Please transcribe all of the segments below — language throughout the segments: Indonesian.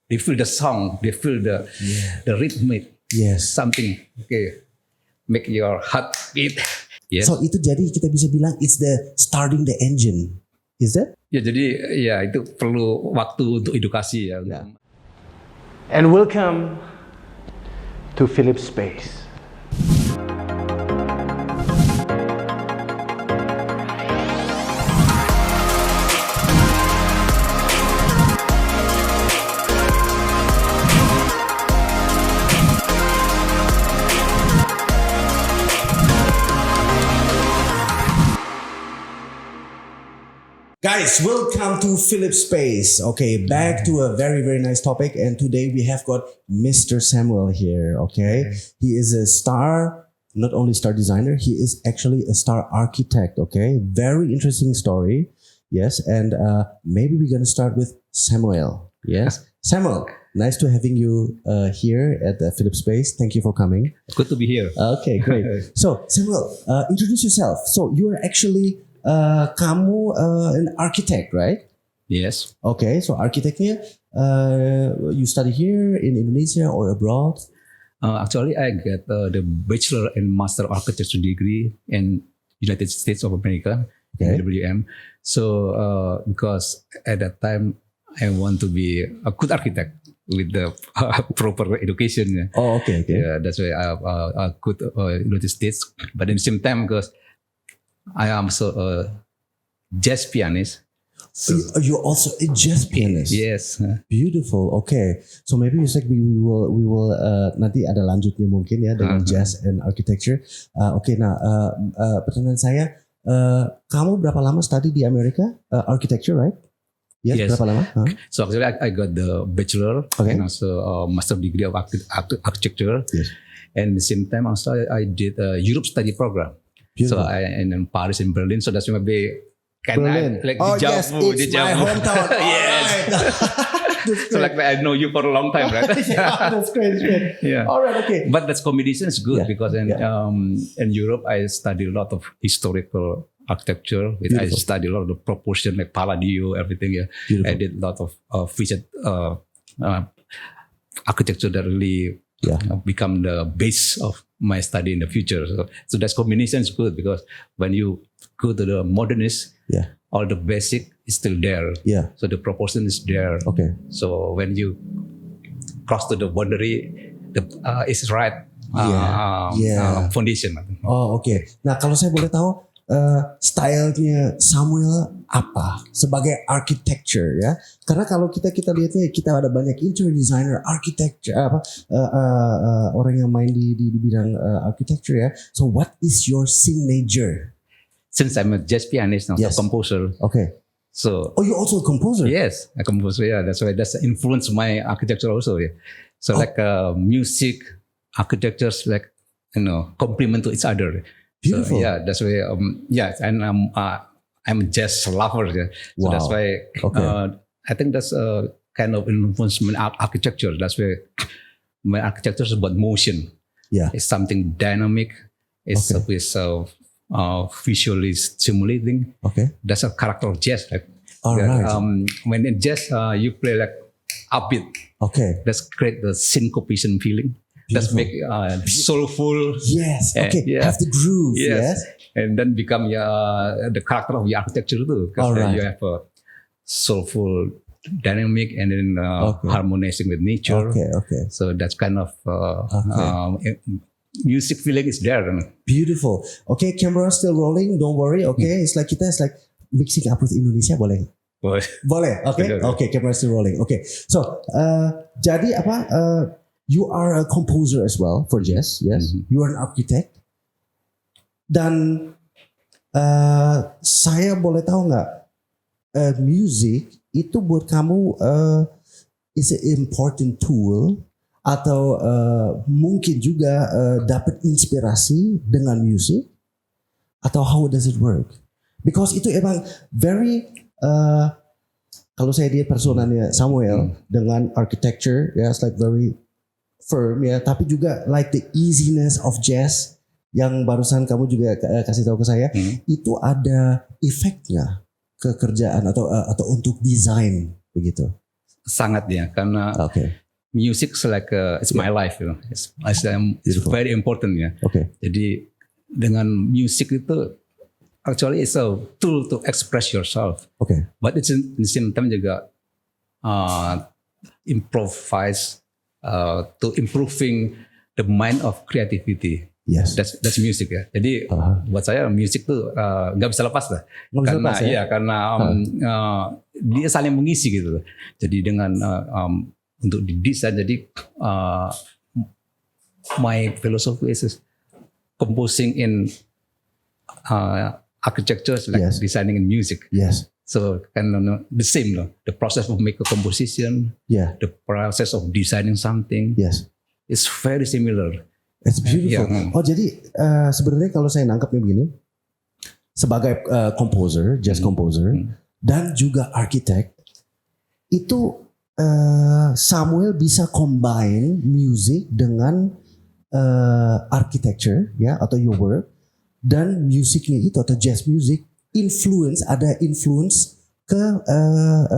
they feel the song, they feel the rhythmic, something. Okay, make your heart beat. Yes. So itu jadi kita bisa bilang it's the starting the engine, is that? Ya jadi ya itu perlu waktu untuk edukasi ya. And welcome to Philips Space. Guys, welcome to Philips Space. Okay, back to a very, very nice topic. And today we have got Mr. Samuel here. Okay, he is a star, not only star designer, he is actually a star architect. Okay, very interesting story. Yes, and maybe we're gonna start with Samuel. Yes, Samuel, nice to having you here at the Philips Space. Thank you for coming. Good to be here. Okay, great. So Samuel, introduce yourself. So you are actually kamu an architect, right? Yes. Okay, so architectnya, you study here in Indonesia or abroad? Actually, I get the bachelor and master architecture degree in United States of America, UWM. So because at that time I want to be a good architect with the proper education. Oh, okay. Yeah, that's why I have a good United States. But at the same time, because I am also a jazz pianist. So you're also a jazz pianist. Yes. Beautiful. Okay. So maybe it's like we will nanti ada lanjutnya mungkin ya dengan jazz and architecture. Okay. Nah, pertanyaan saya, kamu berapa lama study di Amerika architecture, right? Yes. Berapa lama? So actually, I got the bachelor and also master degree of architecture. Yes. And at the same time, also I did a Europe study program. Beautiful. So in Paris and Berlin. So that's maybe Berlin. Like yes, it's my hometown. Yes. So like I know you for a long time, right? Yeah, that's great. Yeah. All right. Okay. But that combination is good because in Europe I study a lot of historical architecture. I study a lot of the proportion like Palladio, everything. Yeah. Beautiful. I did a lot of featured architecture that really become the base of my study in the future. So that combination is good because when you go to the modernist, all the basic is still there. Yeah. So the proportion is there. Okay. So when you cross to the boundary, it's right foundation. Oh, okay. Nah, kalau saya boleh tahu stylenya Samuel apa sebagai architecture ya? Karena kalau kita lihatnya kita ada banyak interior designer, architecture orang yang main di bidang architecture ya. So what is your signature? Since I'm a jazz pianist now, a composer. Okay. So you're also a composer? Yes, a composer. Yeah, that's why that's influenced my architecture also. Yeah. So like music, architectures like complement to each other. Beautiful. So, yeah, that's why. And I'm a jazz lover. Yeah. So that's why. I think that's a kind of influence my architecture. That's why my architecture is about motion. Yeah, it's something dynamic. It's visually stimulating. Okay, that's a character of jazz. Right? All right. When in jazz, you play like upbeat. Okay, that's create the syncopation feeling. Let's make soulful. Yes. Okay. Have the groove. Yes. And then become the character of the architecture too. Because you have a soulful dynamic and then harmonizing with nature. Okay. So that's kind of music feeling is there. Beautiful. Okay, camera still rolling. Don't worry. Okay, it's like mixing up with Indonesia boleh? Boleh. Okay, camera still rolling. Okay. So jadi apa? You are a composer as well for jazz, yes. Mm-hmm. You are an architect. Dan saya boleh tahu nggak, music itu buat kamu is an important tool atau mungkin juga dapat inspirasi dengan musik atau how does it work? Because itu emang very kalau saya lihat personanya Samuel dengan architecture, it's like very firm ya, tapi juga like the easiness of jazz yang barusan kamu juga kasih tahu ke saya, itu ada efeknya ke kerjaan atau untuk desain begitu. sangat ya, karena music is like it's my life, you know. It's very important ya. Jadi dengan musik itu actually it's a tool to express yourself. But it's in the same time juga improvise to improving the mind of creativity. That's music ya. Jadi buat saya musik tuh nggak bisa lepas lah. Karena dia saling mengisi gitu. Jadi dengan untuk didesain, jadi my philosophy is composing in architecture, like designing in music. So kind of the same loh. The process of make a composition, the process of designing something, is very similar. It's beautiful. Oh jadi sebenarnya kalau saya nangkapnya begini, sebagai composer, jazz composer, dan juga architect, itu Samuel bisa combine music dengan architecture ya atau your work, dan musiknya itu atau jazz music ada influence ke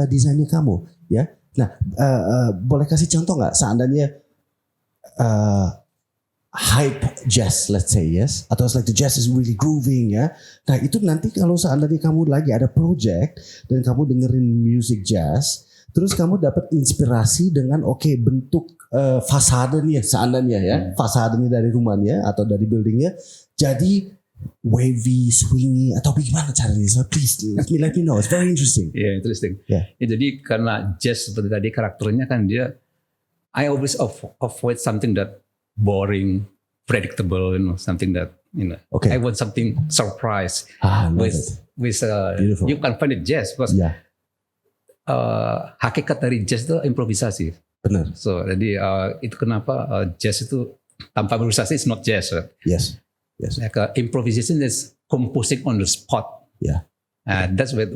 desainnya kamu ya. Nah boleh kasih contoh nggak seandainya hype jazz, let's say, atau like the jazz is really grooving ya. Nah itu nanti kalau seandainya kamu lagi ada project dan kamu dengerin music jazz, terus kamu dapat inspirasi dengan bentuk fasadenya seandainya ya, fasadenya dari rumahnya atau dari buildingnya jadi wavy, swingy atau bagaimana caranya? So please let me know. It's very interesting. Yeah, interesting. Ya, jadi karena jazz seperti tadi karakternya kan dia, I always avoid something that boring, predictable, something that I want something surprise. With you can find it jazz because hakikat dari jazz itu improvisasi. Benar. So jadi itu kenapa jazz itu tanpa improvisasi is not jazz. Right? Yes. Like improvisation is composing on the spot. That's where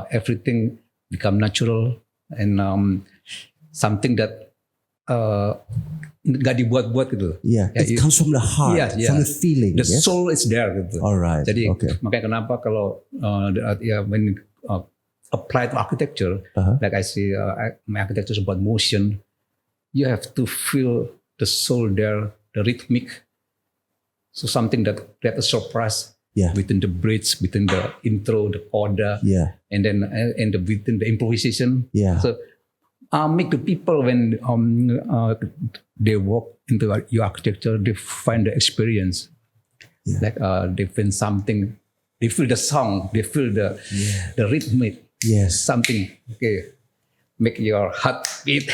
everything become natural and something that nggak dibuat-buat gitu. It comes from the heart, from the feeling. The soul is there gitu. Alright. Jadi makanya kenapa kalau when apply to architecture, like I see my architecture is about motion, you have to feel the soul there, the rhythmic. So something that create a surprise within the bridge, within the intro, the coda, and then within the improvisation. So make the people when they walk into your architecture, they find the experience. Like they feel something, they feel the song, they feel the rhythmic. Something make your heart beat.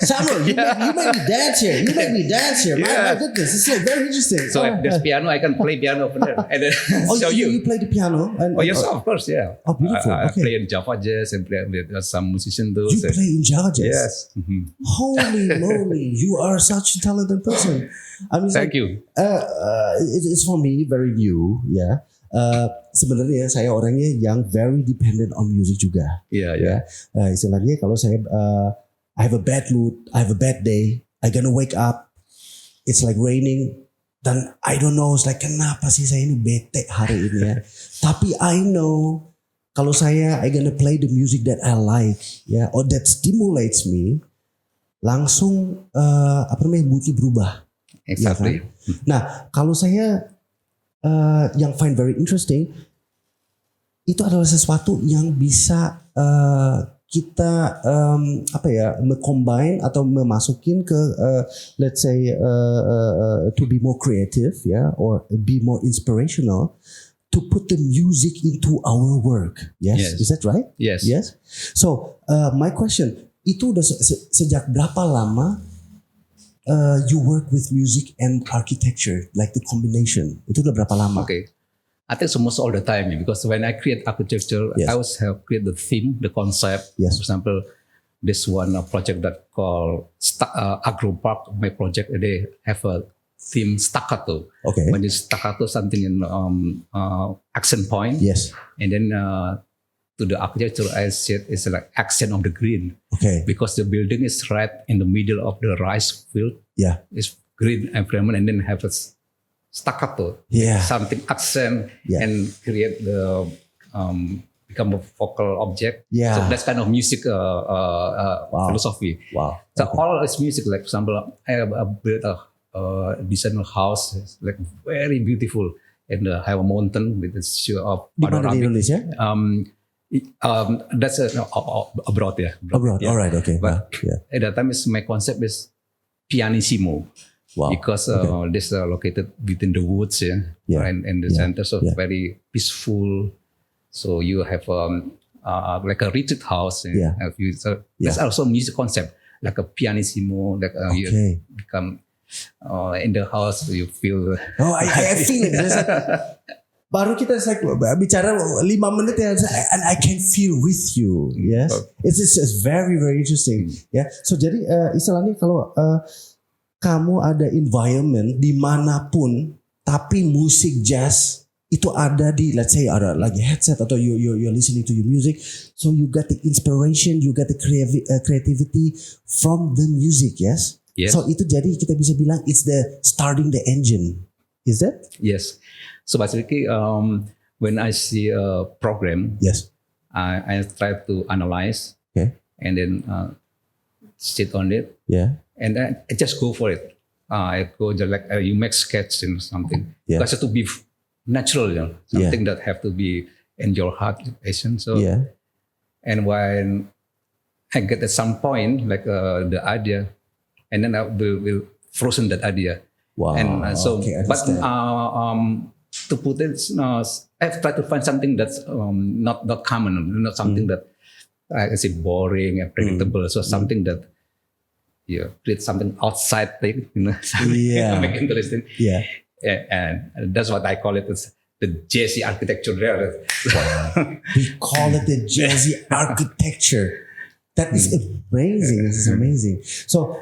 Samuel, you make me dance here. My goodness, it's like very interesting. So if there's piano, I can play piano over there. And then show you play the piano? Yes, of course, yeah. Oh, beautiful. I play in Java jazz and play with some musicians too. You play in Java jazz? Yes. Holy moly, you are such a talented person. I mean, thank you. It's for me very new, sebenarnya saya orangnya yang very dependent on music juga. Istilahnya kalau saya I have a bad mood, I have a bad day, I gonna wake up, it's like raining, dan I don't know, it's like kenapa sih saya ini bete hari ini ya. Tapi I know kalau saya I gonna play the music that I like, or that stimulates me, langsung moodnya berubah. Exactly. Nah kalau saya yang find very interesting, itu adalah sesuatu yang bisa kita combine atau memasukin ke let's say to be more creative or be more inspirational to put the music into our work. Yes. Is that right? Yes. So my question, itu udah sejak berapa lama you work with music and architecture, like the combination? Itu udah berapa lama? I think it's almost all the time because when I create architecture, I always have create the theme, the concept. For example, this one project that called Agro Park, my project, they have a theme staccato. When you staccato something in accent point, and then to the architecture, I said it's like accent of the green. Because the building is right in the middle of the rice field. It's green environment, and then have a staccato, something accent, and create the become a focal object. Yeah. So that's kind of music philosophy. Wow. So all is music. Like for example, I have built a designer house, like very beautiful, and have a mountain with a show of Di mana di Indonesia? That's abroad, yeah. Abroad. Yeah. All right. Okay. But yeah. at that time, my concept is pianissimo. Wow. Because this located within the woods, and the center, so very peaceful. So you have like a retreat house. So that's also music concept, like a pianissimo, like you become in the house, you feel. Oh, I feel it. Baru kita bicara 5 menit ya, and I can feel with you. Yes, it's very very interesting. Ya, so jadi istilahnya kalau kamu ada environment dimanapun, tapi musik jazz itu ada di, let's say ada lagi headset atau you're listening to your music, so you got the inspiration, you got the creativity from the music, yes? Yes. So itu jadi kita bisa bilang it's the starting the engine, is that? Yes. So basically, when I see a program, yes, I try to analyze, and then sit on it. Yeah. And then I just go for it. I go just like you make sketch and something. Because it to be natural, something that have to be in your heart, passion. So, and when I get at some point like the idea, and then I will frozen that idea. Wow. And so, but to put it, I try to find something that's not common, not something that I say boring and predictable. So something that create something outside thing, make interesting. Yeah. And that's what I call it. It's the jazzy architecture there. We call it the jazzy architecture. That is amazing. This is amazing. So,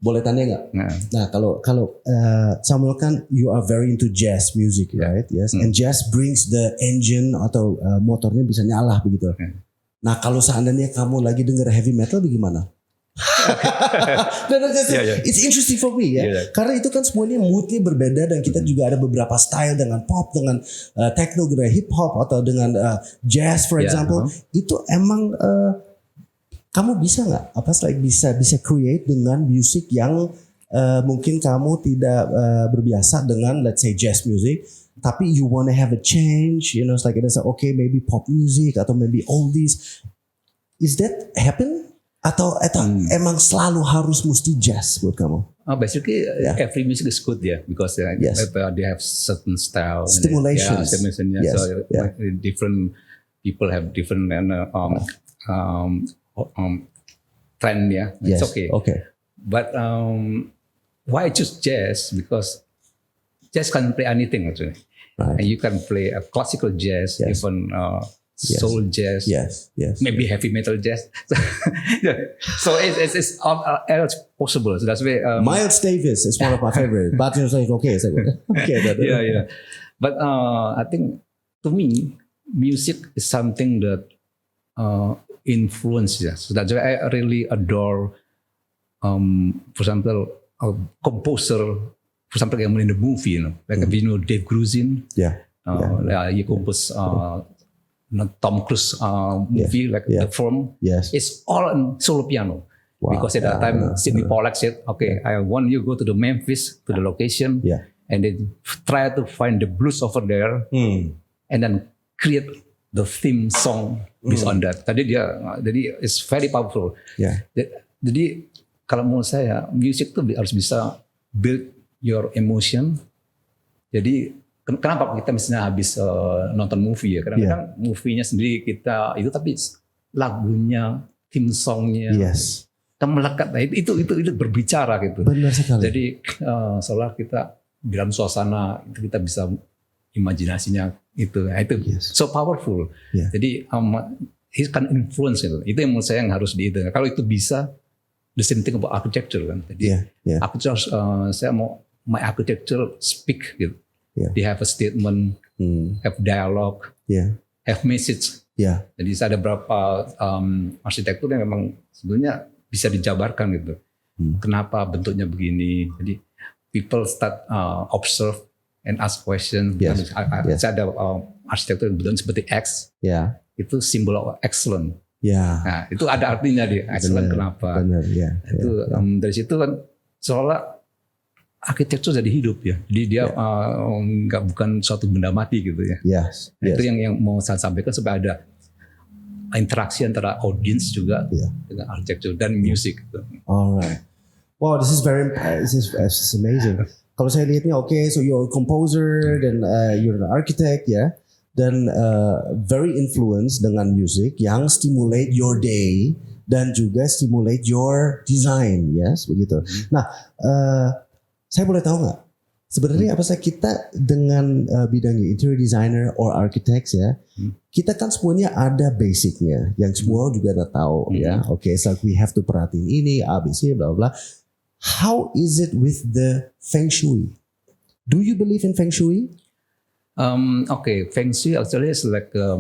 boleh tanya nggak? Nah, kalau Samuel kan you are very into jazz music, right? Yes. And jazz brings the engine atau motornya bisa nyala begitu. Nah, kalau seandainya kamu lagi denger heavy metal, bagaimana? It's interesting for me karena itu kan semuanya moodnya berbeda dan kita juga ada beberapa style dengan pop, dengan techno, dengan hip hop atau dengan jazz for example. Itu emang kamu bisa nggak bisa create dengan music yang mungkin kamu tidak berbiasa dengan, let's say, jazz music, tapi you wanna have a change, it's like it's okay, maybe pop music atau maybe oldies. Is that happen? Atau emang selalu harus mesti jazz buat kamu? Basically, every music is good, because they have certain style, stimulation. So different people have different trend, It's okay. But why I choose jazz? Because jazz can play anything actually, and you can play a classical jazz, even. Soul jazz, maybe heavy metal jazz. So it's all else possible. So that's why Miles Davis is one of my favorite. But it's like okay. Yeah. But I think to me, music is something that influences. So that's why I really adore, for example, a composer. For example, in the movie, like Dave Grusin. He composed. Tom Cruise movie like The Firm. It's all on solo piano. Because at that time Sidney Pollack said, okay, I want you go to the Memphis, to the location, and then try to find the blues over there, and then create the theme song based on that. Jadi it's very powerful. Jadi kalau menurut saya musik tuh harus bisa build your emotion. Jadi kenapa kita misalnya habis nonton movie kadang-kadang movie-nya sendiri kita itu, tapi lagunya, theme song-nya kita melekat. Nah, itu berbicara gitu. Benar sekali. Jadi seolah kita dalam suasana itu kita bisa imajinasinya itu. Nah, itu so powerful. Jadi it can influence itu. Itu yang menurut saya yang harus dihitung. Kalau itu bisa, the same thing about architecture kan. Jadi architecture, saya mau my architecture speak gitu. They have a statement, have dialogue, have message. Jadi ada beberapa arsitektur yang memang sebenarnya bisa dijabarkan gitu. Kenapa bentuknya begini? Jadi people start observe and ask question. Yes. Saya ada arsitektur yang bentuk seperti X. Ya. Itu simbol of excellent. Ya. Nah, itu ada artinya dia. Excellent kenapa? Benar, ya. Itu dari situ kan seolah arsitektur jadi hidup ya. Jadi dia bukan suatu benda mati gitu ya. Yes. Nah, itu yang mau saya sampaikan supaya ada interaksi antara audience juga dengan arsitektur dan musik. Gitu. Alright. Wow, this is amazing. Kalau saya lihatnya, so you're a composer dan you're an architect ya, dan very influenced dengan music yang stimulate your day dan juga stimulate your design, yes begitu. Nah, saya boleh tahu nggak? Sebenarnya apa sih kita dengan bidangnya interior designer or architects ya, kita kan semuanya ada basicnya, yang semua juga udah tahu ya. Okay, so we have to perhatiin ini, ABC, bla bla. How is it with the Feng Shui? Do you believe in Feng Shui? Okay, Feng Shui actually is like a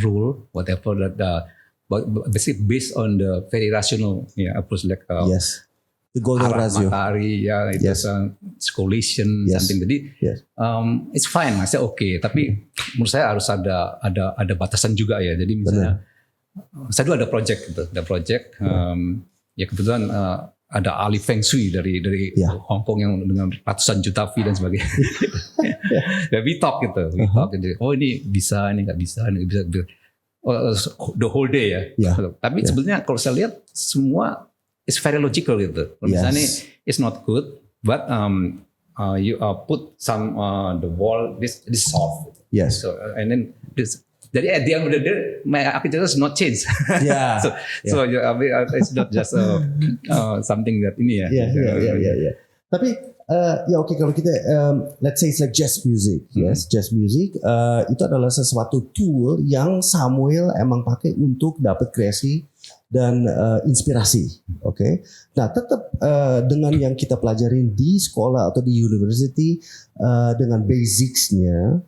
rule, whatever that, but basically based on the very rational approach, like yes. The golden ratio. Matahari, ya itu correlation, something. Jadi it's fine, saya oke. Tapi menurut saya harus ada batasan juga ya. Jadi misalnya saya dulu ada project gitu, ya kebetulan ada ahli Feng Shui dari Hong Kong yang dengan ratusan juta fee dan sebagainya. Dan we talk gitu, Jadi, oh ini bisa, ini nggak bisa, ini bisa. The whole day ya. Tapi sebenarnya kalau saya lihat semua it's very logical gitu. Misalnya it's not good, but you put some the wall this soft. Yes. So and then this. Jadi at the end of the day, my architecture is not change. Yeah. So it's not just something that ini ya. Yeah. Tapi oke, kalau kita let's say it's like jazz music, yes, jazz music itu adalah sesuatu tool yang Samuel emang pakai untuk dapat kreasi dan inspirasi, oke. Nah, tetap dengan yang kita pelajarin di sekolah atau di university dengan basicsnya,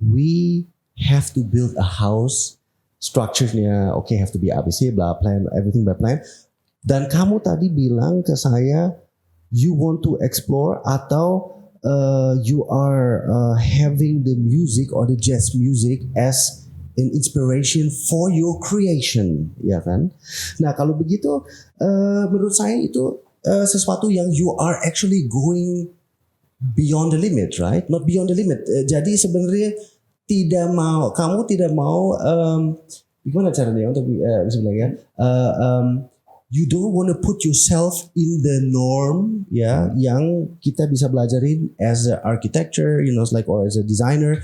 we have to build a house, structure-nya, have to be ABC, blah, plan, everything by plan. Dan kamu tadi bilang ke saya, you want to explore atau you are having the music or the jazz music as an inspiration for your creation, ya kan? Nah, kalau begitu, menurut saya itu sesuatu yang you are actually going beyond the limit, right? Not beyond the limit. Jadi sebenarnya kamu tidak mau, gimana caranya untuk bisa bilang ya? You don't want to put yourself in the norm, ya, yang kita bisa belajarin as an architecture, or as a designer,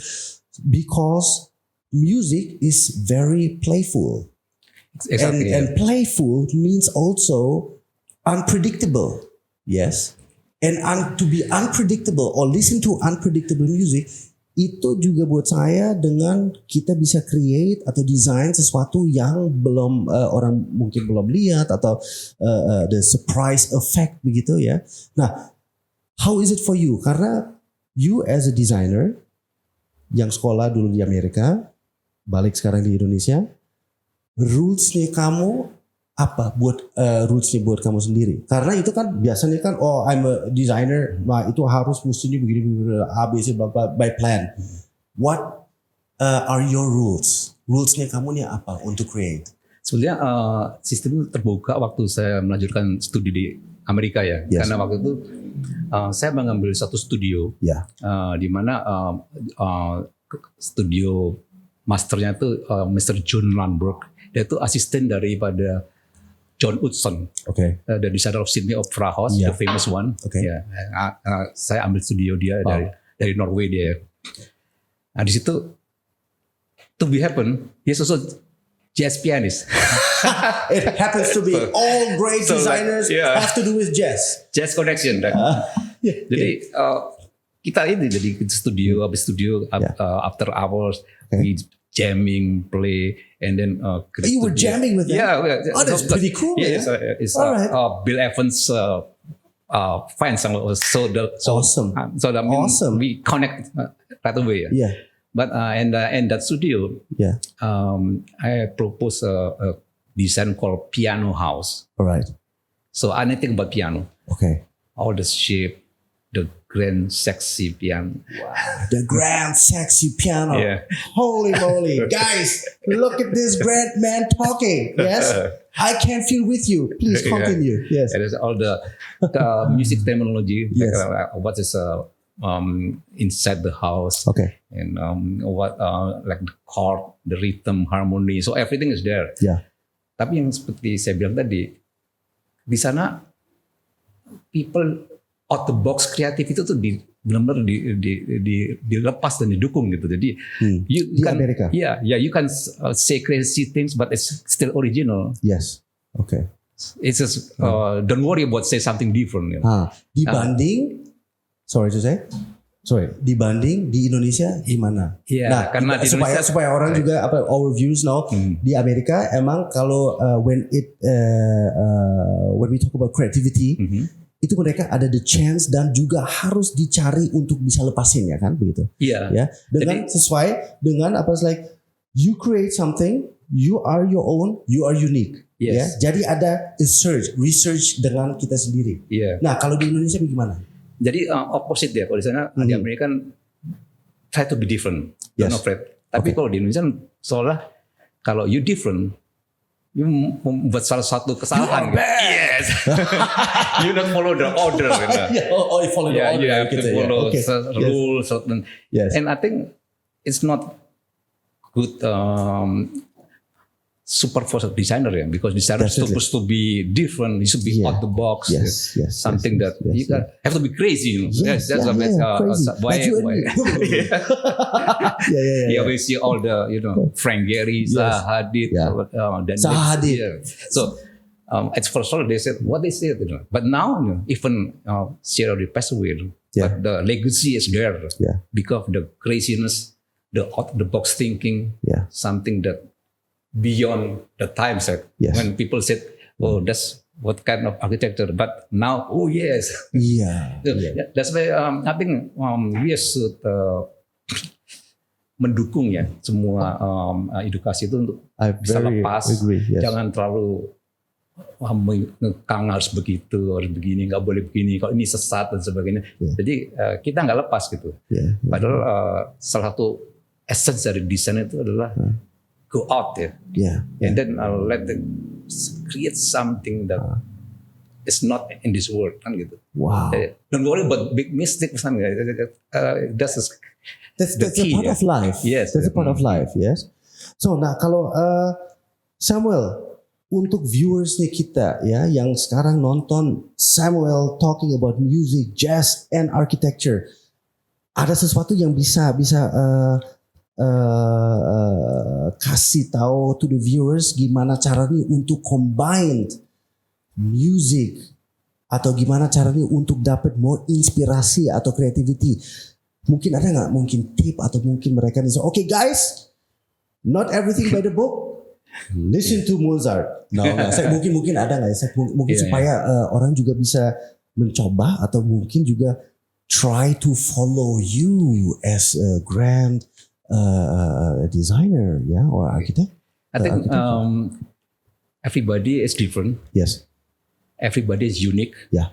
because music is very playful. Exactly. And playful means also unpredictable. Yes. And to be unpredictable or listen to unpredictable music, itu juga buat saya dengan kita bisa create atau design sesuatu yang belum orang mungkin belum lihat atau the surprise effect begitu ya. Nah, how is it for you? Karena you as a designer yang sekolah dulu di Amerika, balik sekarang di Indonesia, rules-nya kamu apa buat rules-nya buat kamu sendiri? Karena itu kan biasanya kan I'm a designer, nah itu harus mestinya begini ABC by plan. What are your rules? Rules-nya kamu nih apa untuk create? Sebenarnya sistem itu terbuka waktu saya melanjutkan studi di Amerika ya. Yes. Karena waktu itu saya mengambil satu studio di mana studio masternya itu Mr. John Landberg. Dia itu asisten daripada John Utzon, the designer of Sydney Opera House, the famous one. Saya ambil studio dia dari Norway dia. Nah di situ, to be happen, he's also jazz pianist. It happens to be all great designers have to do with jazz. Jazz connection. Jadi kita ini jadi studio, habis studio after hours, we jamming, play, and then you were jamming with them? Yeah. Oh, that's pretty cool. Yeah, it's Bill Evans' fans. So awesome. So that means awesome. we connect right away. Yeah. But and that studio, I proposed a design called Piano House. All right. So anything but piano. Okay. All the shape, the grand sexy piano. The grand sexy piano. Yeah. Holy moly. Guys, look at this great man talking. Yes. I can feel with you. Please continue. Yes. It is all the music terminology. Yes. What is inside the house. Okay. And what like the chord, the rhythm, harmony. So everything is there. Yeah. Tapi yang seperti saya bilang tadi, di sana people out the box kreatif itu tuh benar-benar dilepas dan didukung gitu. Jadi di Amerika. You can say crazy things, but it's still original. Yes. Okay. It's just don't worry about say something different. You know? Dibanding, dibanding di Indonesia gimana? Yeah, nah, karena di Indonesia, supaya orang juga our views know di Amerika emang kalau when we talk about creativity. Itu mereka ada the chance dan juga harus dicari untuk bisa lepasin ya kan begitu. Iya. Ya, dengan sesuai dengan apa like you create something, you are your own, you are unique. Yes. Ya, jadi ada research dengan kita sendiri. Iya. Nah, kalau di Indonesia bagaimana? Jadi opposite ya. Kalau di sana di Amerika kan try to be different, Yes. not afraid. Tapi kalau di Indonesia seolah kalau you different, you membuat salah satu kesalahan. Yes. You don't follow the order. Gitu. You follow the order. You have to follow rules. Yes. And I think it's not good super for a designer because designer is supposed to be different. You should be out the box. Something that you have to be crazy. That's crazy. why. Yeah. We see all the Frank Gehry, Zaha Hadid, Zaha Hadid. So. At first all they said what they said, but now even Sierra already passed away, but the legacy is there because of the craziness, the out of the box thinking, something that beyond the times. When people said, "Oh, that's what kind of architecture," but now, oh yes, that's why I think we should mendukung ya semua edukasi itu untuk bisa lepas, jangan terlalu ngekang harus begitu, harus begini, nggak boleh begini, kalau ini sesat dan sebagainya. Jadi kita nggak lepas gitu. Padahal salah satu essence dari desain itu adalah go out and then let them create something that is not in this world kan gitu. Wow. Don't worry about big mistake misalnya. That's a part of life. Yes. That's a part of life. Yes. So nah kalau Samuel, untuk viewersnya kita ya yang sekarang nonton Samuel talking about music, jazz, and architecture, ada sesuatu yang bisa kasih tahu to the viewers gimana caranya untuk combine music atau gimana caranya untuk dapat more inspirasi atau creativity. Mungkin ada nggak mungkin tip atau mungkin mereka bisa okay guys, not everything by the book. Listen to Mozart. Saya mungkin ada nggak ya? Mungkin supaya orang juga bisa mencoba atau mungkin juga try to follow you as a grand designer, or architect. I think everybody is different. Yes. Everybody is unique. Yeah.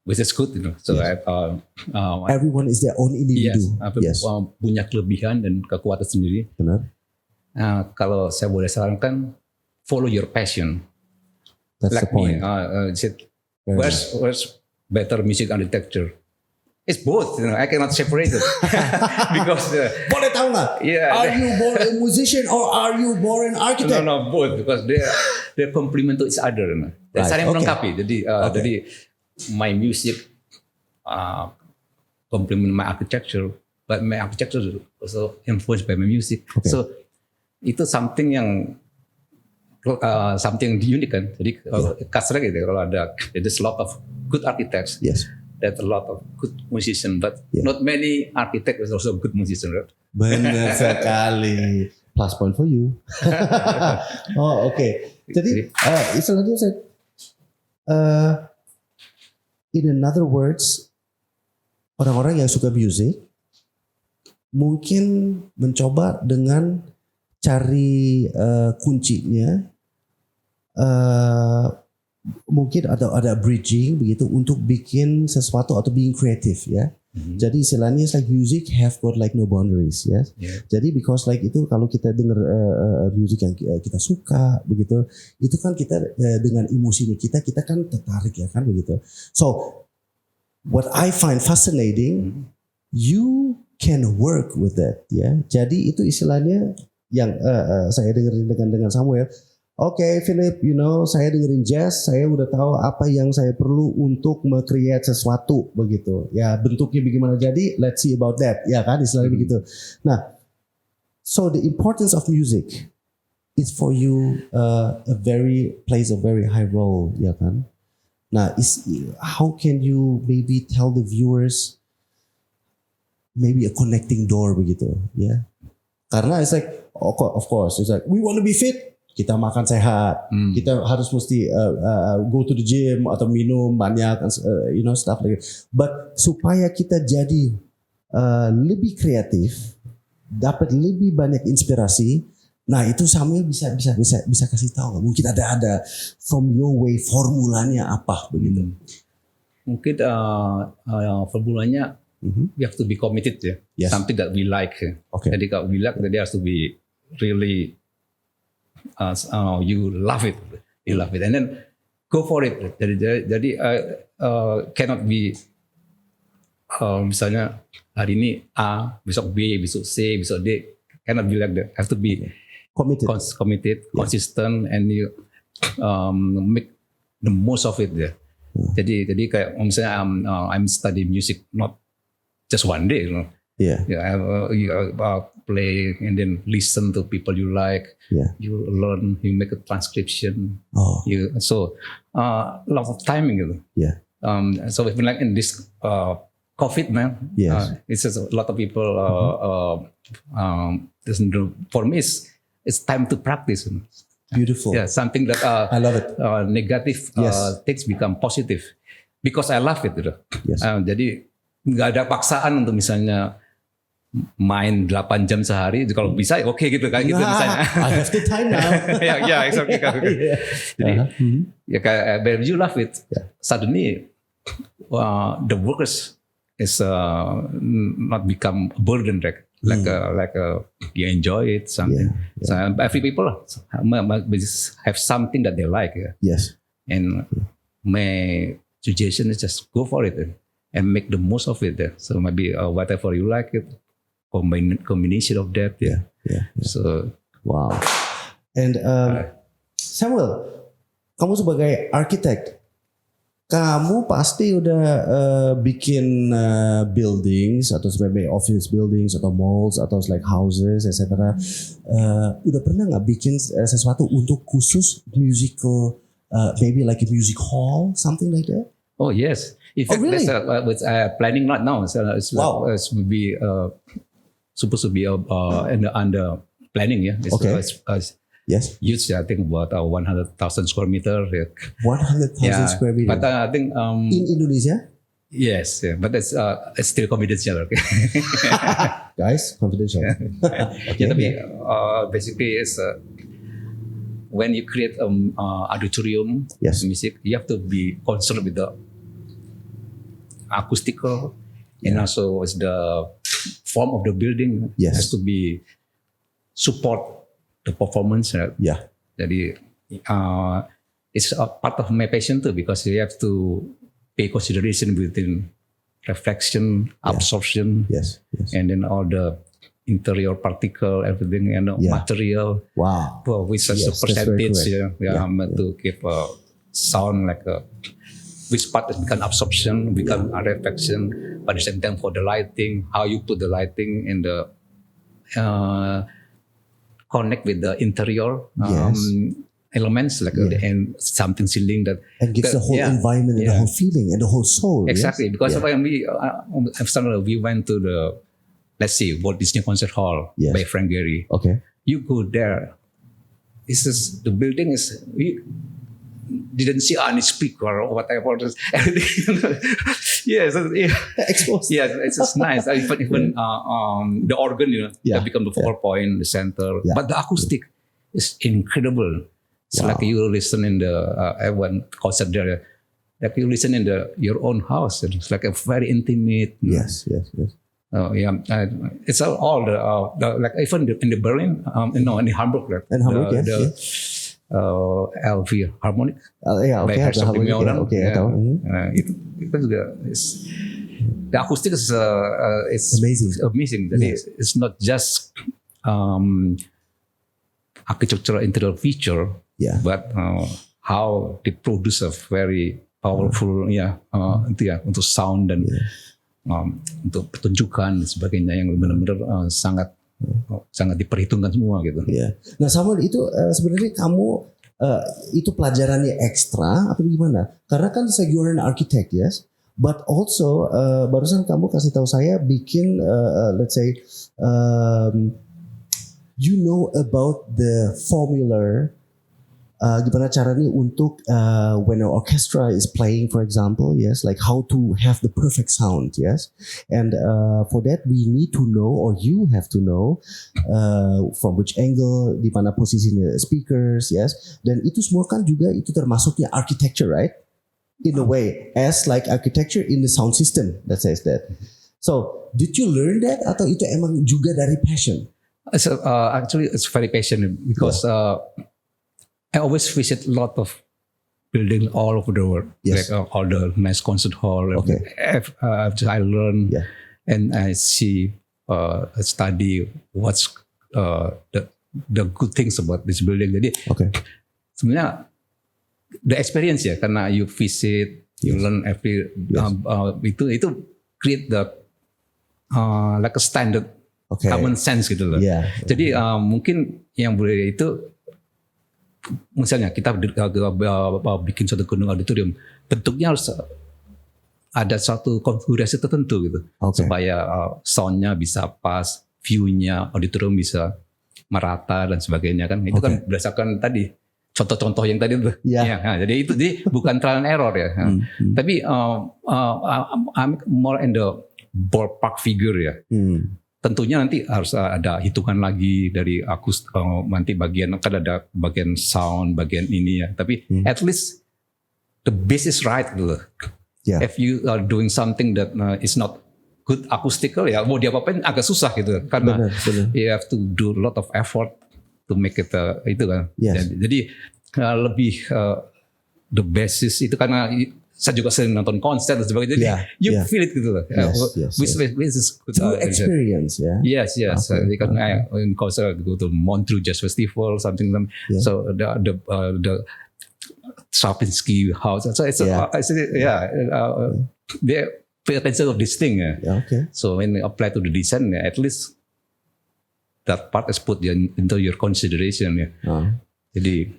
Which is good, So everyone is their own individu. Yes. Punya kelebihan dan kekuatan sendiri. Benar. Kalau saya boleh sarankan, follow your passion. That's like the point. Where's better music architecture? It's both. I cannot separate it because. Boleh tahu nggak? Yeah. Are you more a musician or are you more an architect? No, both because they complement to each other. Dan saling melengkapi. Jadi my music complement my architecture, but my architecture is also influenced by my music. Okay. So itu something yang something unik kan. Jadi kasarnya gitu kalau there's a lot of good architects. Yes. There's a lot of good musicians, but not many architects is also good musician, right? Benar sekali. Plus point for you. Okay. Jadi istilahnya in another words, orang-orang yang suka music mungkin mencoba dengan cari kuncinya mungkin ada bridging begitu untuk bikin sesuatu atau being kreatif ya. Jadi istilahnya like music have got like no boundaries ya. Jadi because like itu kalau kita dengar music yang kita suka begitu, itu kan kita dengan emosinya kita kan tertarik ya kan begitu. So what I find fascinating, you can work with that ya. Jadi itu istilahnya yang saya dengerin dengan Samuel. Oke, Philip, saya dengerin jazz, saya udah tahu apa yang saya perlu untuk me-create sesuatu begitu. Ya, bentuknya bagaimana jadi, let's see about that. Ya kan, istilahnya begitu. Nah, so the importance of music is for you plays a very high role, ya kan? Nah, how can you maybe tell the viewers maybe a connecting door begitu, ya? Karena it's like, of course, it's like we want to be fit. Kita makan sehat, kita harus mesti go to the gym atau minum banyak, stuff like that. But supaya kita jadi lebih kreatif, dapat lebih banyak inspirasi, nah itu Samuel bisa kasih tahu nggak? Mungkin ada from your way formulanya apa begitu? Mungkin formulanya we have to be committed ya, something that we like. Okay. Jadi kalau we like, jadi has to be really you love it, and then go for it. Jadi cannot be misalnya hari ini A, besok B, besok C, besok D. Cannot be like that. Have to be committed, consistent, and you make the most of it. Jadi kayak misalnya I'm studying music not just one day. You play and then listen to people you like. You learn, you make a transcription. So a lot of timing gitu. So even like in this COVID now, it's just a lot of people. For me, it's time to practice. Beautiful. Yeah, something that I love it. Negative things become positive because I love it. Gitu. Jadi nggak ada paksaan untuk misalnya main 8 jam sehari, kalau bisa ya oke gitu kan gitu misalnya. I have the time now. Exactly. Jadi ya kayak when you love it, suddenly the workers is not become a burden like you enjoy it something. So every people have something that they like. And my suggestion is just go for it and make the most of it. So maybe whatever you like it. Combination of that, So, wow. And Samuel, kamu sebagai arsitek, kamu pasti udah bikin buildings atau sebagai office buildings atau malls atau like houses, etc. Udah pernah nggak bikin sesuatu untuk khusus musical, maybe like a music hall, something like that? Oh yes. In fact, really? That's planning right now. So it's will be. Supposed to be under planning, yes. Huge, I think about 100,000 square meter. 100,000 square meter. But I think in Indonesia. Yes, but it's still confidential. Okay? Guys, confidential. Basically, it's when you create auditorium music, you have to be concerned with the acoustical and also with the form of the building has to be support the performance. Jadi it's a part of my passion too, because you have to pay consideration within reflection, absorption, and then all the interior particle, everything, and material. Wow. With such a percentage, to keep a sound like a. Which part has become absorption, become a reflection, but at the same time for the lighting, how you put the lighting in the connect with the interior elements, like and something ceiling that and gives the whole environment and the whole feeling and the whole soul. Exactly, because when we went to the, let's see, Walt Disney Concert Hall by Frank Gehry. Okay, you go there. This is the building is. Didn't see any speaker or whatever. Exposed. It's just nice. Even the organ, that become the focal point, the center. But the acoustic is incredible. It's like you listen in the one concert there, like you listen in your own house. It's like a very intimate. Yes. It's all the like even in the Berlin, in Hamburg, like In Hamburg, LV Harmonic. Okay. Herzog Harmonic, Meulen. okay, I tahu. Itu juga the acoustic is it's amazing. Jadi it's not just architectural interior feature, but how they produce a very powerful untuk sound dan untuk pertunjukan dan sebagainya yang benar-benar sangat diperhitungkan semua gitu. Nah, Samuel itu sebenarnya kamu itu pelajarannya ekstra atau gimana? Karena kan you're an architect, yes, but also barusan kamu kasih tahu saya bikin let's say you know about the formula. Gimana caranya untuk when an orchestra is playing, for example, yes, like how to have the perfect sound, yes, and for that we need to know, or you have to know, from which angle, di mana posisinya speakers, yes, dan itu semua kan juga itu termasuknya architecture, right? In a way, as like architecture in the sound system that says that. So, did you learn that atau itu emang juga dari passion? So, actually, it's very passionate because. I always visit a lot of buildings all over the world, like all the nice concert hall. Okay. I learn and I see, study what's the good things about this building. Jadi sebenarnya the experience ya, karena you visit, you learn every itu create the like a standard common sense gitu loh. Jadi mungkin yang boleh itu. Misalnya kita bikin suatu gedung auditorium, bentuknya harus ada suatu konfigurasi tertentu gitu, supaya soundnya bisa pas, viewnya auditorium bisa merata dan sebagainya kan. Itu kan berdasarkan tadi contoh-contoh yang tadi tuh. Jadi itu bukan trial and error ya. Tapi I'm more in the ballpark figure ya. Tentunya nanti harus ada hitungan lagi dari nanti bagian kan ada bagian sound, bagian ini ya. Tapi at least the base is right gitu. If you are doing something that is not good acoustical ya, mau diapa-apain agak susah gitu. Karena you have to do a lot of effort to make it itu kan. Jadi lebih the basis itu karena saya juga sering nonton konser dan sebagainya. Jadi you feel it gitu loh. This is good. Through experience, Yes. Because I in concert go to Montreux Jazz Festival, something. So the Stravinsky house. So it's they pay attention of this thing. So when they apply to the design, at least that part is put into your consideration. Jadi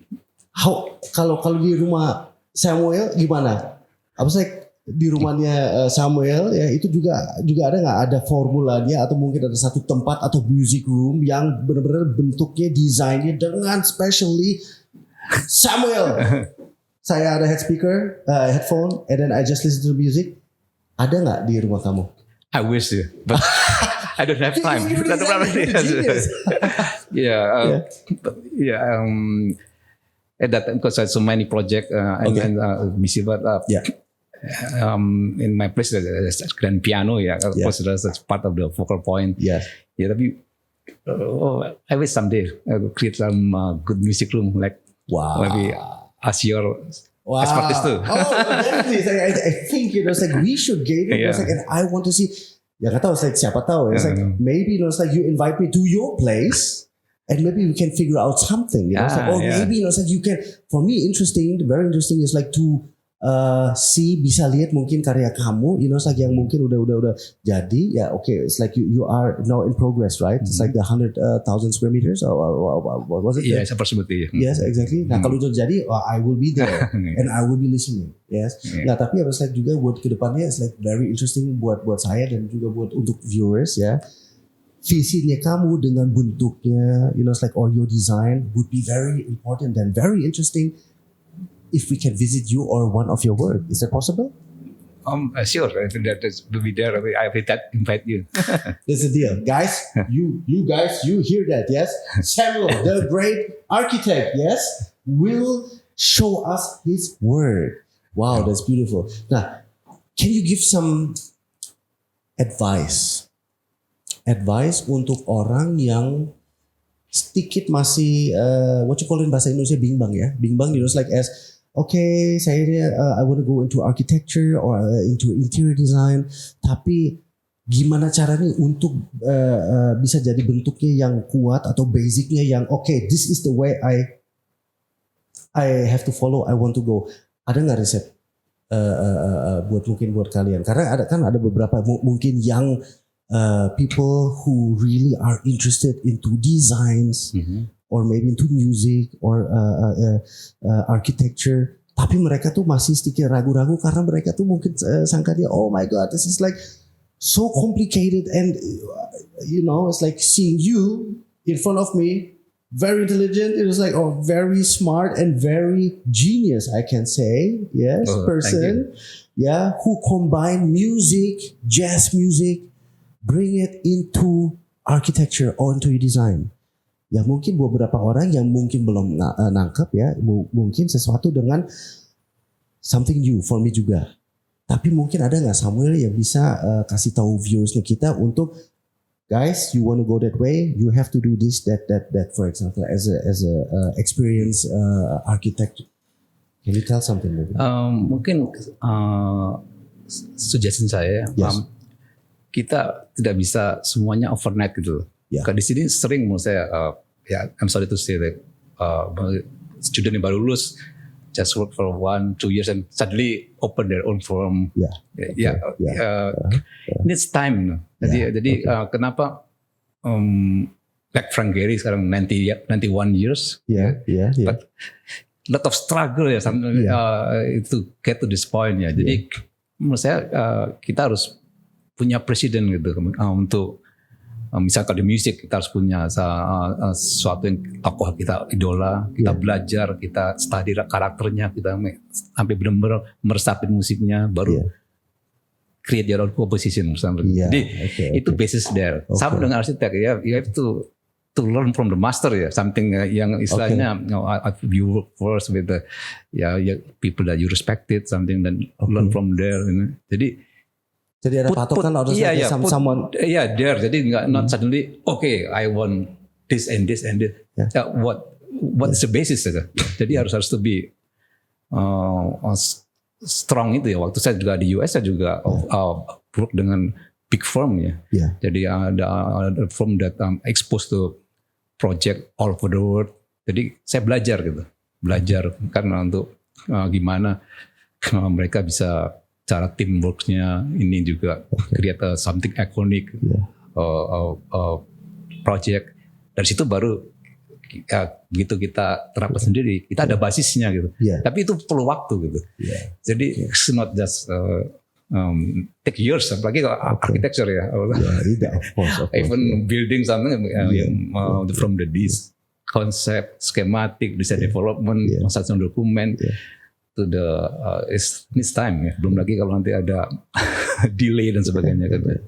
kalau di rumah Samuel gimana? Apa sih di rumahnya Samuel ya itu juga ada nggak ada formulanya atau mungkin ada satu tempat atau music room yang benar-benar bentuknya desainnya dengan specially Samuel. Saya ada headphone, and then I just listen to music. Ada nggak di rumah kamu? I wish you, but I don't have time. That's the problem. At that time, because I had so many projects and busy, but in my place there's grand piano, because that's part of the focal point. Tapi I wish someday I will create some good music room, like maybe as your expertise too. Definitely. I think it's like we should get it. It's like, and I want to see. Ya nggak tahu, like siapa tahu. It's like maybe it's like you invite me to your place. And maybe we can figure out something, you know. Maybe it's like you can. For me, very interesting is like to bisa lihat mungkin karya kamu, it's like yang mungkin udah jadi, it's like you are now in progress, right? It's like the 100,000 square meters, or what was it? Yes, approximately. Yes, exactly. Nah kalau itu jadi, I will be there and I will be listening. Yes. Nah tapi it's like juga buat kedepannya, it's like very interesting buat saya dan juga buat untuk viewers ya. Visinya kamu dengan bentuknya, it's like, or your design would be very important and very interesting if we can visit you or one of your work. Is that possible? Sure. I think that will be there. I will invite you. That's the deal. Guys, you guys, you hear that, yes? Samuel, the great architect, yes? will show us His word. Wow, that's beautiful. Nah, can you give some advice untuk orang yang sedikit masih what you call in bahasa Indonesia bimbang ya, bimbang, like as okay, saya ini I want to go into architecture or into interior design, tapi gimana caranya untuk bisa jadi bentuknya yang kuat atau basicnya yang okay, this is the way I have to follow, I want to go. Ada nggak resep buat kalian? Karena ada beberapa mungkin yang people who really are interested into designs or maybe into music or architecture, tapi mereka tuh masih sedikit ragu-ragu karena mereka tuh mungkin sangka dia, oh my god, this is like so complicated, and it's like seeing you in front of me. Very intelligent. It was like very smart and very genius, I can say. Yes, person. Yeah, who combine music, jazz music, bring it into architecture or into design. Ya mungkin beberapa orang yang mungkin belum nangkep ya, mungkin sesuatu dengan something new for me juga. Tapi mungkin ada nggak Samuel yang bisa kasih tahu viewersnya kita untuk guys, you want to go that way, you have to do this, that. For example, as a experienced architect, can you tell something maybe? Mungkin suggestion saya, kita tidak bisa semuanya overnight gitu. Yeah. Di sini sering menurut saya, I'm sorry to say that student yang baru lulus just work for 1-2 years and suddenly open their own firm. Needs time. Jadi kenapa like Frank Gehry sekarang 91 years. But lot of struggle ya to get to this point ya. Jadi menurut saya kita harus punya presiden gitu untuk misalnya di musik kita harus punya sesuatu yang tokoh kita idola, kita belajar, kita study karakternya, kita sampai benar-benar meresapin musiknya, baru create your own composition. Jadi itu basis there. Sama dengan arsitek ya, you have to learn from the master ya, something yang istilahnya you work first with the people that you respected, something then learn from there. Jadi ada patokan harus someone. There. Jadi not suddenly okay, I want this and this and this. What is the basis? Jadi harus to be strong itu ya. Waktu saya juga di US saya juga work dengan big firm ya. Jadi ada firm that exposed to project all over the world. Jadi saya belajar karena untuk gimana mereka bisa cara teamworknya ini juga create something iconic project. Dari situ baru gitu kita terapkan sendiri. Kita ada basisnya gitu. Tapi itu perlu waktu gitu. Jadi it's not just take years, apalagi kalau architecture ya. Of course. Even building something from the concept, schematic, design development, construction document. To the needs time ya. Belum lagi kalau nanti ada delay dan sebagainya kan.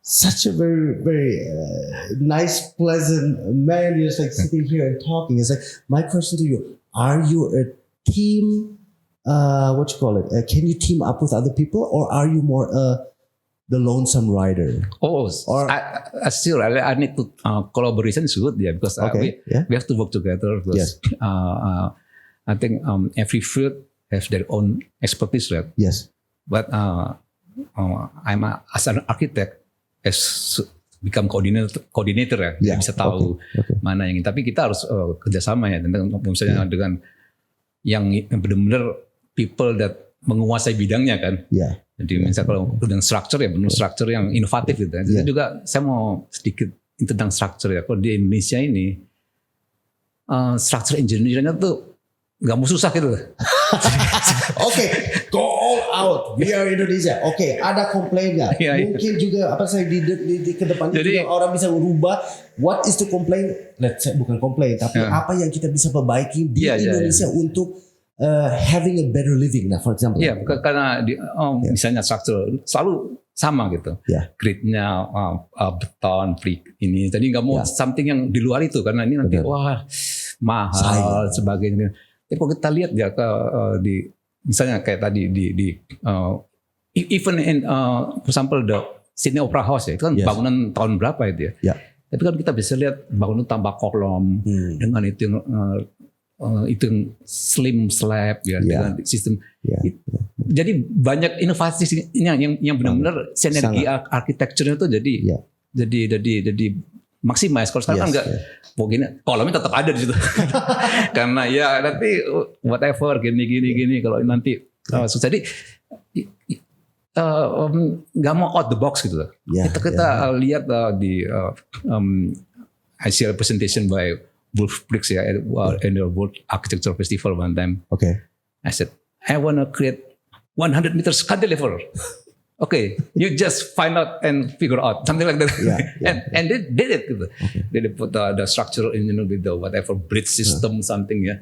Such a very very nice, pleasant man. You're just like sitting here and talking. It's like my question to you: are you a team? What you call it? Can you team up with other people, or are you more the lonesome rider? I need to collaboration is good because we have to work together. Because, I think every field has their own expertise, right? Yes. But I'm as an architect has become coordinator ya. Dia bisa tahu mana yang ini. Tapi kita harus kerjasama ya. Misalnya dengan yang benar-benar people that menguasai bidangnya kan. Jadi misalnya kalau dengan structure ya benar structure yang inovatif gitu. Jadi juga saya mau sedikit tentang structure ya. Kalau di Indonesia ini structure engineering-nya tuh nggak mau susah gitu. Go all out. We are Indonesia. Ada komplain nggak? Mungkin juga di kedepannya juga orang bisa berubah. What is to complain? Let's say bukan komplain, tapi apa yang kita bisa perbaiki di Indonesia untuk having a better living. Nah, for example. Karena misalnya structure selalu sama gitu. Gridnya beton, brick ini. Jadi nggak mau something yang di luar itu karena ini nanti mahal sebagainya. Tapi kalau kita lihat ya di misalnya kayak tadi di even in for example the Sydney Opera House ya, itu kan bangunan tahun berapa itu ya. Tapi kan kita bisa lihat bangunan tambah kolom dengan itu yang slim slab ya dengan sistem. Jadi banyak inovasi yang benar-benar sinergi arsitekturnya itu jadi maksimal. Kalau sekarang kan enggak, pokoknya kolomnya tetap ada di situ. Karena ya nanti whatever gini kalau nanti jadi nggak mau out the box gitu. Kita lihat di hasil presentation by Wolf Briggs ya in the World Architecture Festival one time. I said I want to create 100 meters cantilever. Okay, you just find out and figure out something like that. And they did it. Gitu. They put the structure in, with the whatever bridge system something ya.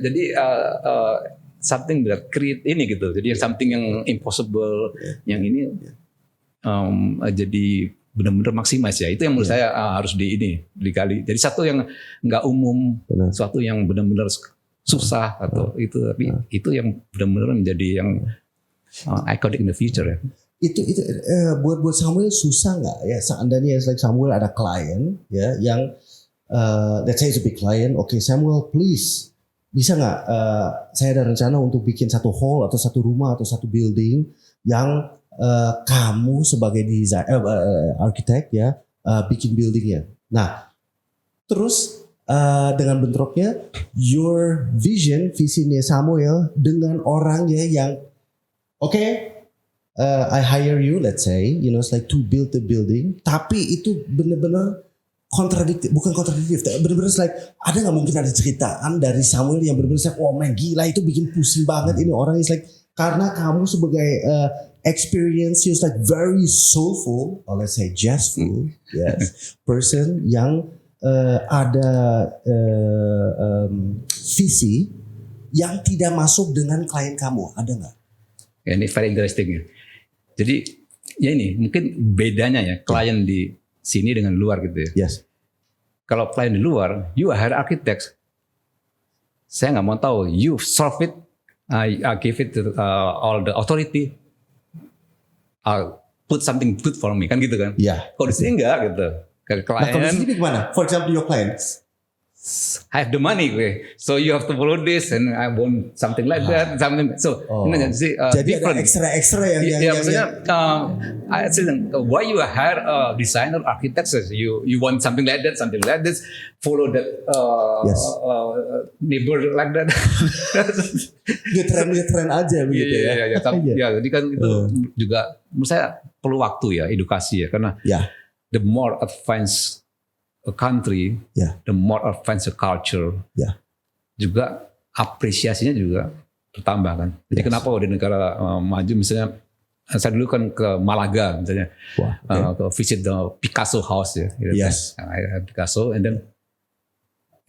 Jadi something that create ini gitu. Jadi something yang impossible, yang ini jadi benar-benar maksimis ya. Itu yang menurut saya harus dikali. Jadi satu yang nggak umum, suatu yang benar-benar susah atau itu, tapi itu yang benar-benar menjadi yang iconic in the future ya. Itu buat Samuel susah nggak ya? Seandainya like Samuel ada klien ya yang let's say it's a big client. Okay, Samuel please bisa nggak saya ada rencana untuk bikin satu hall atau satu rumah atau satu building yang kamu sebagai desain arsitek ya bikin buildingnya. Nah terus dengan bentroknya your visinya Samuel dengan orangnya yang I hire you, let's say, it's like to build the building. Tapi itu benar-benar bukan kontradiktif. Benar-benar like, ada nggak mungkin ada ceritaan dari Samuel yang benar-benar like, oh man gila itu bikin pusing banget ini orang is like, karena kamu sebagai experience, you're like very soulful, or let's say jazzful, person yang ada visi yang tidak masuk dengan klien kamu, ada nggak? Ya, ini very interesting ya. Jadi ya ini mungkin bedanya ya klien di sini dengan luar gitu ya. Kalau klien di luar, you hire architects. Saya nggak mau tahu, you solve it, I give it to all the authority, I'll put something good for me kan gitu kan. Kalau di sini enggak gitu. Ke klien. Nah kalau di sini gimana? For example your clients. I have the money, so you have to follow this, and I want something like that, something. So, jadi different. Ada ekstra yang maksudnya, I said, why you hire a designer, architect? You want something like that, something like this, follow that neighbor like that. Dia tren aja begitu ya. Jadi kan itu juga, menurut saya perlu waktu ya, edukasi ya, karena the more advanced a country, the more advanced culture, juga apresiasinya juga bertambah kan. Jadi kenapa di negara maju misalnya, saya dulu kan ke Malaga misalnya, ke visit the Picasso house ya, Picasso, and then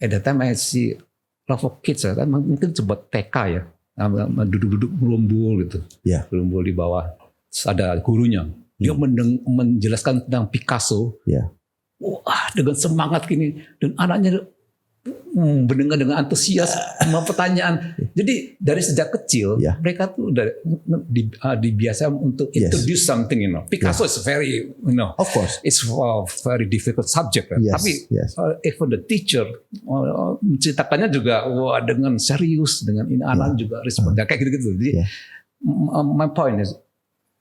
at that time I see lot of kids ya, kan mungkin coba TK ya, duduk-duduk gerumbul gitu, gerumbul di bawah, terus ada gurunya, dia menjelaskan tentang Picasso. Wah, dengan semangat gini, dan anaknya mendengar dengan antusias sama pertanyaan. Jadi dari sejak kecil mereka tuh udah dibiasa untuk introduce something, Picasso is very, of course, it's a very difficult subject. Tapi even the teacher menceritakannya juga dengan serius, dengan ini anak juga respon, kayak gitu-gitu. Jadi my point is,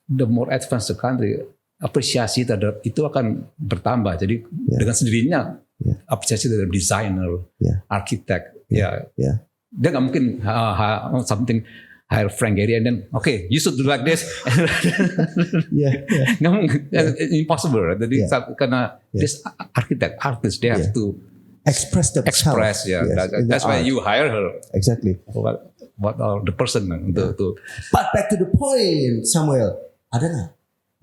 the more advanced the country, apresiasi terhadap itu akan bertambah. Jadi dengan sendirinya apresiasi terhadap desainer, arsitek, dia nggak mungkin something hire Frank Gehry and then you should do like this. Nggak mungkin, impossible. Jadi karena this artist, they have to express themselves. That's why you hire her. Exactly. What are the person untuk. But back to the point, Samuel, ada nggak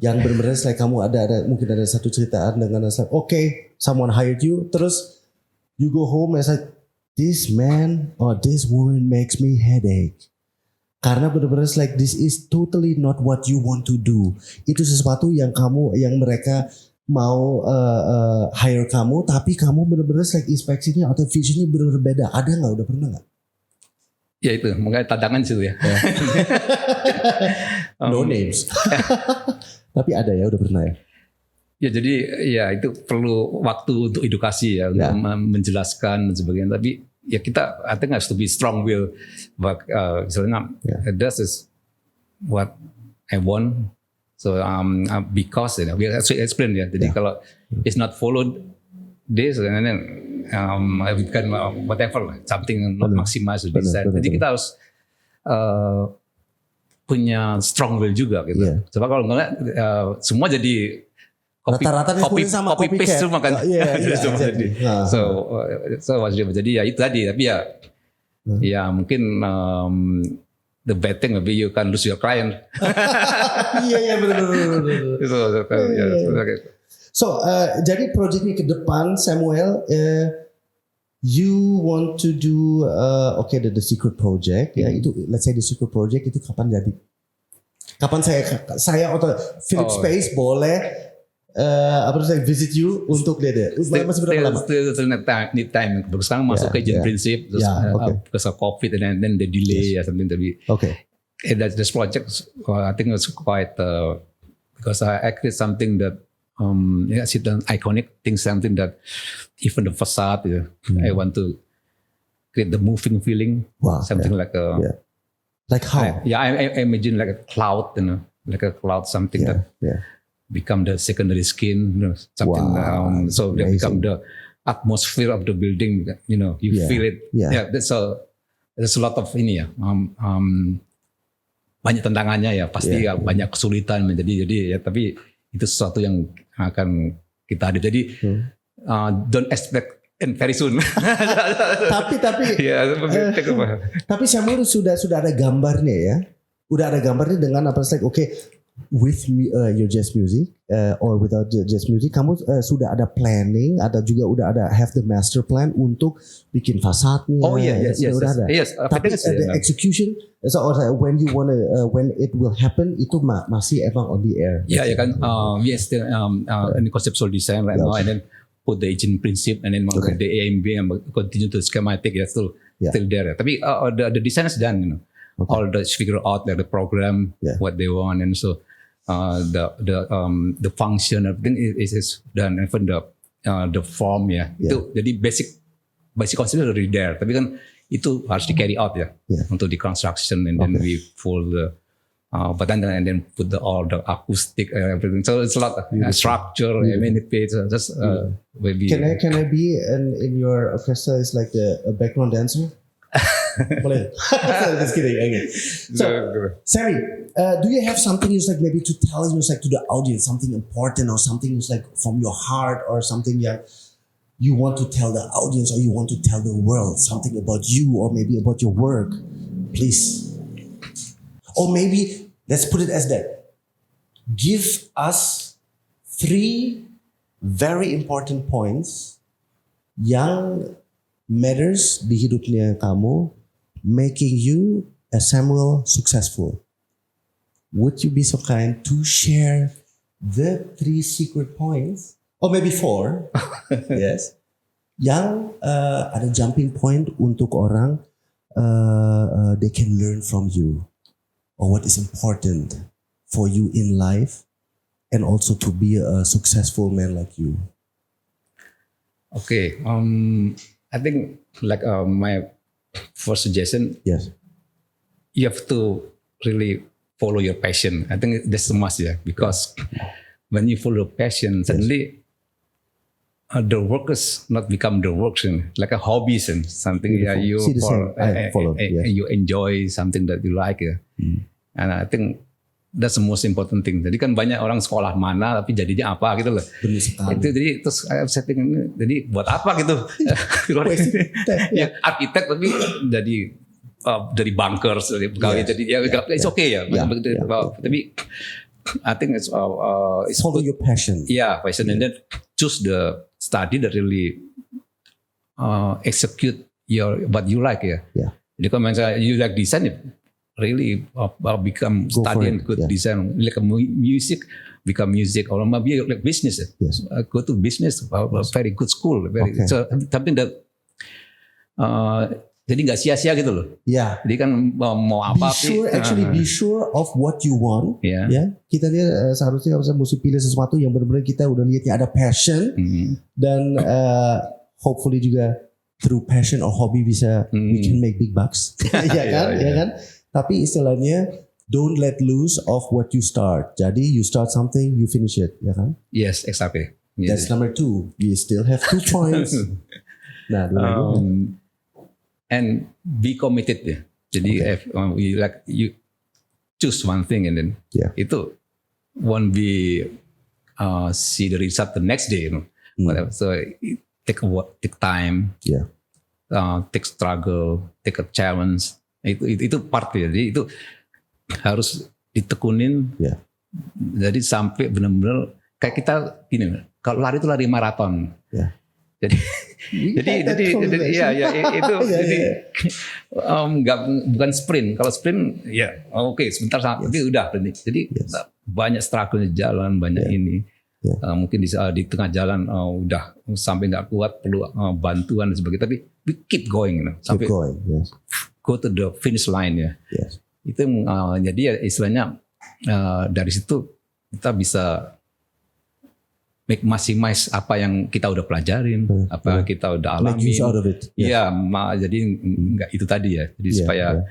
yang benar-benar like kamu ada mungkin ada satu ceritaan dengan like, someone hired you, terus you go home and like, this man or this woman makes me headache. Karena benar-benar like this is totally not what you want to do. Itu sesuatu yang mereka mau hire kamu, tapi kamu bener-bener like inspeksinya atau visionnya bener-bener beda. Ada nggak? Udah pernah nggak? Ya itu, makanya tantangan situ ya. No names. Tapi ada ya, udah pernah ya. Ya jadi ya itu perlu waktu untuk edukasi ya, untuk menjelaskan dan sebagainya. Tapi ya kita, I think has to be strong will. But misalnya, this is what I want. So because we have to explain ya. Jadi kalau it's not followed this, and then we can whatever something not maximize the design. Jadi kita harus punya strong will juga gitu. Sebab kalau enggak semua jadi copy paste semua kan. Jadi ya itu tadi. Tapi ya mungkin the bad thing maybe you can lose your client. Iya benar. So jadi project ini ke depan, Samuel, you want to do the secret project ya, itu let's say the secret project itu kapan jadi? Kapan saya atau Philip Space boleh visit you untuk lihat ya? Masih berapa lama? Still need time. Baru sekarang masuk ke agent prinsip, terus because of COVID and then the delay something to be. Okay. And that this project, I think it's quite because I create something that it's an iconic thing, something that even the facade, I want to create the moving feeling, something like a like how? I imagine like a cloud, like a cloud, something that become the secondary skin, something. So they become the atmosphere of the building. You feel it. Yeah, there's a lot of ini ya. Banyak tantangannya ya, pasti banyak kesulitan jadi ya, tapi itu sesuatu yang akan kita ada. Jadi don't expect and very soon. Tapi Samuel sudah ada gambarnya ya. Udah ada gambarnya dengan apa with your jazz music or without jazz music, kamu sudah ada planning, ada juga udah ada have the master plan untuk bikin fasadnya. Oh yes. Tapi the execution, so when you when it will happen itu masih emang on the air. Ya kan, we still in conceptual design right now, and then put the agent principle, and then the AMB and continue to schematic still there. Tapi the design is done, all the figure out the program, what they want, and so the function, everything is done, even the form itu. Jadi basic concept already there, tapi kan itu harus di carry out untuk di construction, and then we full the but then and then put all the acoustic everything. So it's a lot of structure, many pages. Just maybe. Can I be in your orchestra is like a background dancer? Boleh. Just kidding. Okay. So, Sammy, do you have something maybe to tell to the audience, something important or something from your heart or something you want to tell the audience or you want to tell the world something about you or maybe about your work, please. Or maybe let's put it as that. Give us 3 very important points yang matters di hidupnya kamu, making you as Samuel successful. Would you be so kind to share the 3 secret points, or maybe 4, yes, yang ada jumping point untuk orang they can learn from you, or what is important for you in life, and also to be a successful man like you. Okay, I think my first suggestion, you have to really follow your passion. I think that's a must, because when you follow passion, suddenly the work is not become the work, like a hobby and something you enjoy, something that you like. And I think that's the most important thing. Jadi kan banyak orang sekolah mana tapi jadinya apa gitu loh. Itu jadi terus setting ini jadi buat apa gitu. Arsitek tapi jadi dari bankers, dari pegawai, jadi it's okay ya. Tapi I think it's follow your passion. Passion, and then choose the study that really execute what you like Jadi kalau misalnya you like design, really become study and good design. Like music, become music or maybe like business. Yes. Go to business, very good school, so something that jadi nggak sia-sia gitu loh. Yeah. Jadi kan mau apa? Be sure of what you want. Yeah. Ya, kita lihat seharusnya kalau mesti pilih sesuatu yang benar-benar kita udah lihatnya ada passion dan hopefully juga through passion or hobby bisa we can make big bucks. ya kan? Tapi istilahnya don't let loose of what you start. Jadi you start something, you finish it, ya kan? Yes, exactly. That's number 2. We still have 2 points. Nah, and be committed ya. Jadi if you choose one thing and then itu won't be see the result the next day, you know. Whatever. So take time, take struggle, take a challenge. Itu part ya. Jadi itu harus ditekunin. Jadi sampai benar-benar kayak kita gini, kalau lari itu lari maraton. Jadi bukan sprint. Kalau sprint oke, sebentar tapi udah berhenti. Jadi banyak struggle jalan, banyak ini. Mungkin di tengah jalan udah sampai nggak kuat, perlu bantuan dan sebagainya. Tapi we keep going, sampai go to the finish line ya. Itu jadi ya istilahnya dari situ kita bisa maximize apa yang kita udah pelajarin, apa yang kita udah alami. Iya, jadi nggak itu tadi ya. Jadi supaya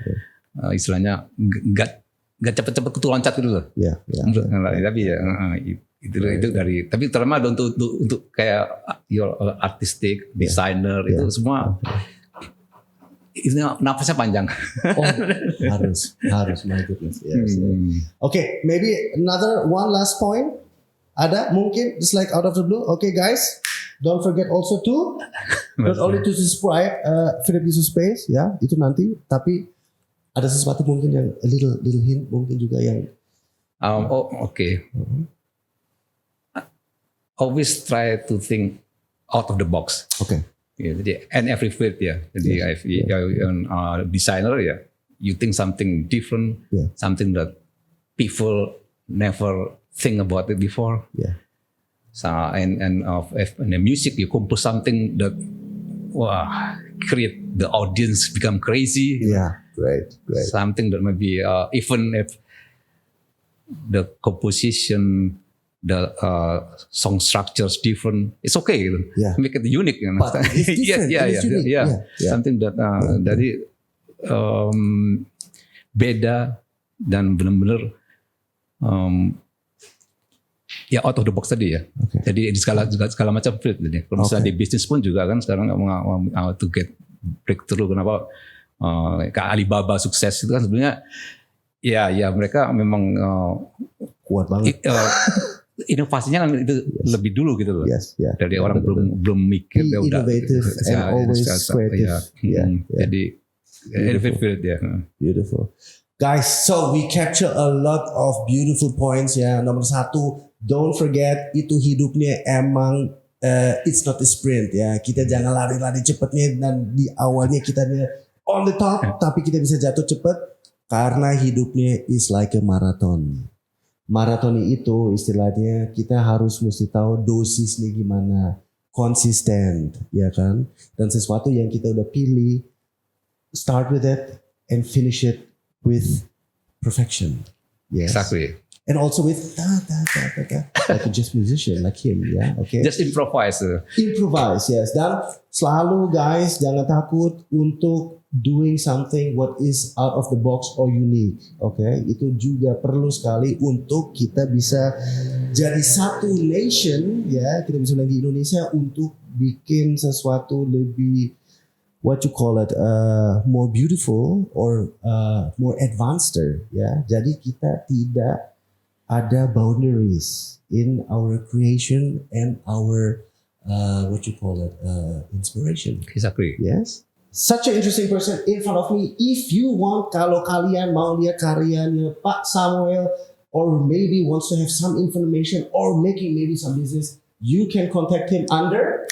istilahnya nggak cepet-cepet loncat gitu loh. Tapi ya itu dari. Tapi terutama untuk kayak your artistic designer itu semua. Itu nafasnya panjang. harus my goodness. Okay, maybe one last point. Ada mungkin just like out of the blue. Okay guys, don't forget also to not only to subscribe Philip Yusof Space ya, itu nanti, tapi ada sesuatu mungkin yang a little hint mungkin juga yang always try to think out of the box. Jadi and every field ya. Jadi designer ya, you think something different, something that people never think about it before. So and the music, you compose something that create the audience become crazy. Great. Something that maybe even if the composition, the song structure is different, it's okay. Make it unique. But it's different. Something that dari beda dan benar-benar out of the box tadi ya. Jadi di segala macam field. Jadi kalau misalnya di bisnis pun juga kan sekarang to get breakthrough. Kenapa kayak Alibaba sukses itu kan sebenarnya ya mereka memang kuat banget. Inovasinya kan itu lebih dulu gitu loh. Dari orang belum mikir ya udah. Innovative and always creative. Jadi field ya. Beautiful. Guys, so we capture a lot of beautiful points ya. Nomor 1, don't forget itu hidupnya emang it's not a sprint ya. Kita jangan lari-lari cepatnya dan di awalnya kita on the top, tapi kita bisa jatuh cepat karena hidupnya is like a marathon. Maraton itu istilahnya kita harus mesti tahu dosisnya gimana, konsisten ya kan. Dan sesuatu yang kita udah pilih, start with it and finish it with perfection. Exactly. And also with like a jazz musician like him, okay. Just improvise. Yes. Dan selalu guys jangan takut untuk doing something what is out of the box or unique, okay. Itu juga perlu sekali untuk kita bisa jadi satu nation, ya. Kita bisa lagi Indonesia untuk bikin sesuatu lebih what you call it more beautiful or more advanced ya. Jadi kita tidak ada boundaries in our creation and our what you call it inspiration. Exactly. Yes. Such an interesting person in front of me. If you want, kalau kalian mau lihat karyanya Pak Samuel or maybe wants to have some information or making maybe some business, you can contact him under.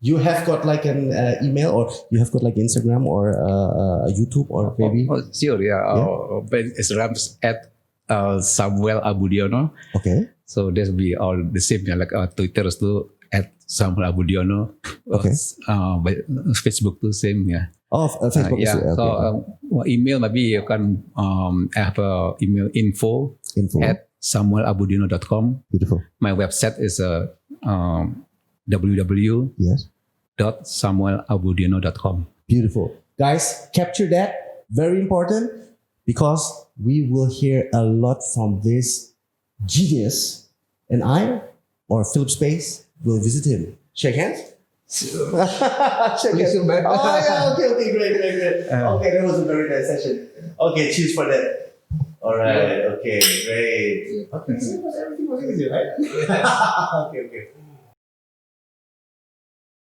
You have got like an email or you have got like Instagram or YouTube or maybe. Sure, yeah. Instagram at Samuel Abudiono. Okay. So there's be all the same, like Twitter too @Samuel Abudiono. Okay. Facebook too same, yeah. Oh, Facebook. Yeah. Okay. So email, maybe you can have email info at samuelabudiono.com. Beautiful. My website is Yes. www.samuelabudiono.com. Beautiful. Guys, capture that. Very important because we will hear a lot from this genius, and I or Philip Space will visit him. Shake hands. Shake hands. Oh yeah. Okay. Great. Okay, that was a very nice session. Okay, cheers for that. All right. Okay. Great. Okay. Everything was easy, right? Okay.